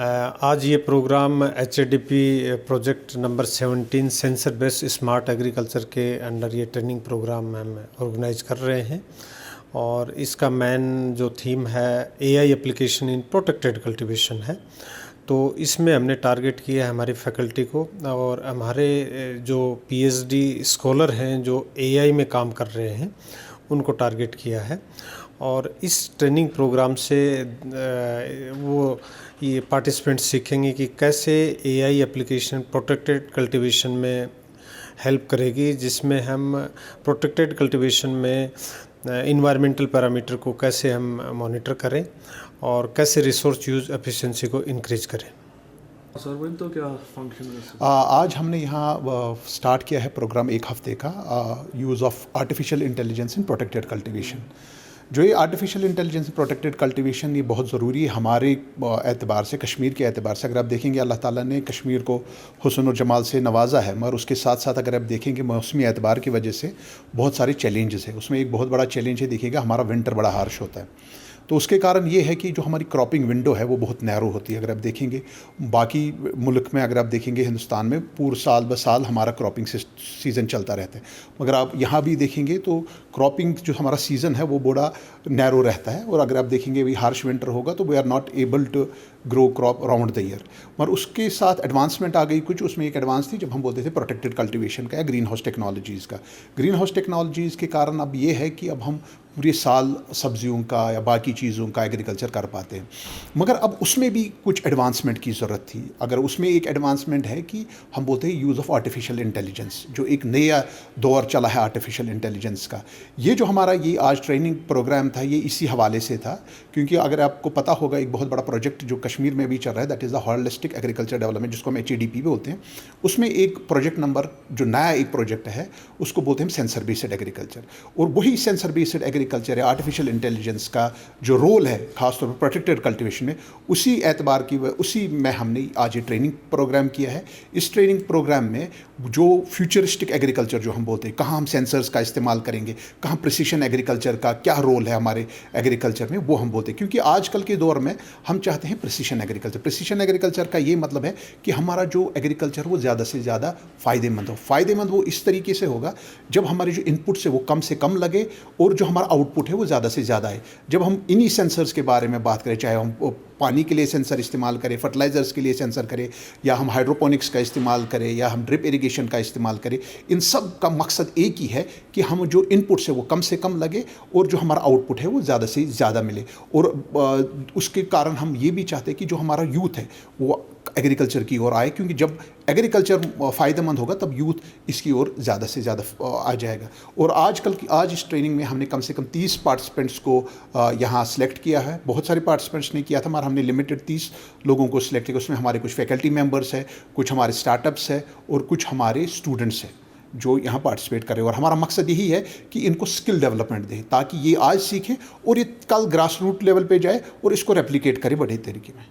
आज ये programme HADP project number 17 sensor based smart agriculture के अंडर ये ट्रेनिंग प्रोग्राम हम ऑर्गेनाइज कर रहे हैं और इसका मेन जो थीम है AI application in protected cultivation है। तो इसमें हमने टारगेट किया है हमारी फैकल्टी को और हमारे जो PhD स्कॉलर हैं जो AI में काम कर रहे हैं उनको टारगेट किया है। और इस ट्रेनिंग प्रोग्राम से वो ये पार्टिसिपेंट्स सीखेंगे कि कैसे AI एप्लीकेशन प्रोटेक्टेड कल्टीवेशन में हेल्प करेगी, जिसमें हम प्रोटेक्टेड कल्टीवेशन में इन्वायरमेंटल पैरामीटर को कैसे हम मॉनिटर करें और कैसे रिसोर्स यूज एफिशिएंसी को इंक्रीज करें। सर वो तो क्या फंक्शन है? आज हमने यहाँ स्टार्ट किया है प्रोग्राम एक हफ्ते का use of artificial intelligence in protected cultivation. जो ये आर्टिफिशियल इंटेलिजेंस प्रोटेक्टेड कल्टीवेशन ये बहुत ज़रूरी है हमारे एतबार से, कश्मीर के एतबार से। अगर आप देखेंगे अल्लाह ताला ने कश्मीर को हुस्न और जमाल से नवाजा है, मगर उसके साथ साथ अगर आप देखेंगे मौसमी एतबार की वजह से बहुत सारे चैलेंजेस है। उसमें एक बहुत बड़ा चैलेंज है, देखिएगा हमारा विंटर बड़ा हार्श होता है, तो उसके कारण ये है कि जो हमारी क्रॉपिंग विंडो है वो बहुत नैरो होती है। अगर आप देखेंगे बाकी मुल्क में, अगर आप देखेंगे हिंदुस्तान में पूरे साल ब साल हमारा क्रॉपिंग सीज़न चलता रहता है, मगर आप यहाँ भी देखेंगे तो क्रॉपिंग जो हमारा सीज़न है वो बड़ा नैरो रहता है। और अगर आप देखेंगे भी हार्श विंटर होगा तो we are not able to grow crop around the year. मगर उसके साथ एडवांसमेंट आ गई कुछ। उसमें एक एडवांस थी जब हम बोलते थे प्रोटेक्टेड कल्टीवेशन का या ग्रीन हाउस टेक्नोलॉजीज़ का। ग्रीन हाउस टेक्नोलॉजीज़ के कारण अब ये है कि अब हम पूरे साल सब्जियों का या बाकी चीज़ों का एग्रीकल्चर कर पाते हैं, मगर अब उसमें भी कुछ एडवांसमेंट की ज़रूरत थी। अगर उसमें एक एडवांसमेंट है कि हम बोलते हैं यूज़ ऑफ आर्टिफिशियल इंटेलिजेंस, जो एक नया दौर चला है आर्टिफिशियल इंटेलिजेंस का। ये जो हमारा ये आज ट्रेनिंग प्रोग्राम था ये इसी हवाले से था, क्योंकि अगर आपको पता होगा एक बहुत बड़ा प्रोजेक्ट जो कश्मीर में भी चल रहा है, that is the holistic agriculture development, जिसको हम HADP बोलते हैं। उसमें एक प्रोजेक्ट नंबर जो नया एक प्रोजेक्ट है उसको बोलते हैं सेंसर बेस्ड एग्रीकल्चर। और वही सेंसर बेस्ड एग्रीकल्चर या आर्टिफिशियल इंटेलिजेंस का जो रोल है खासतौर पर प्रोटेक्टेड कल्टीवेशन में, उसी एतबार की उसी में हमने आज ये ट्रेनिंग प्रोग्राम किया है। इस ट्रेनिंग प्रोग्राम में जो फ्यूचरिस्टिक एग्रीकल्चर जो हम बोलते हैं, कहाँ हम सेंसर्स का इस्तेमाल करेंगे, कहाँ प्रिसिशन एग्रीकल्चर का क्या रोल है हमारे एग्रीकल्चर में, वो हम बोलते हैं। क्योंकि आजकल के दौर में हम चाहते हैं प्रिसिशन एग्रीकल्चर। प्रिसिशन एग्रीकल्चर का ये मतलब है कि हमारा जो एग्रीकल्चर वो ज़्यादा से ज़्यादा फ़ायदेमंद हो। फ़ायदेमंद वो इस तरीके से होगा जब हमारे जो इनपुट्स है वो कम से कम लगे और जो हमारा आउटपुट है वो ज़्यादा से ज़्यादा है। जब हम इन्हीं सेंसर्स के बारे में बात करें, चाहे हम पानी के लिए सेंसर इस्तेमाल करें, फर्टिलाइज़र्स के लिए सेंसर करें, या हम हाइड्रोपोनिक्स का इस्तेमाल करें, या हम ड्रिप इरिगेशन का इस्तेमाल करें, इन सब का मकसद एक ही है कि हम जो इनपुट्स है वो कम से कम लगे और जो हमारा आउटपुट है वो ज़्यादा से ज़्यादा मिले। और उसके कारण हम ये भी चाहते हैं कि जो हमारा यूथ है वो एग्रीकल्चर की ओर आए, क्योंकि जब एग्रीकल्चर फ़ायदेमंद होगा तब यूथ इसकी ओर ज़्यादा से ज़्यादा आ जाएगा। और आज इस ट्रेनिंग में हमने कम से कम 30 पार्टिसिपेंट्स को यहाँ सेलेक्ट किया है। बहुत सारे पार्टिसिपेंट्स ने किया था, मगर हमने लिमिटेड 30 लोगों को सिलेक्ट किया। उसमें हमारे कुछ फैकल्टी मेंबर्स हैं, कुछ हमारे स्टार्टअप्स हैं और कुछ हमारे स्टूडेंट्स हैं जो यहाँ पार्टिसिपेट करें। और हमारा मकसद यही है कि इनको स्किल डेवलपमेंट दें ताकि ये आज सीखें और ये कल ग्रास रूट लेवल पे जाए और इसको रेप्लिकेट करें बड़े तरीके में।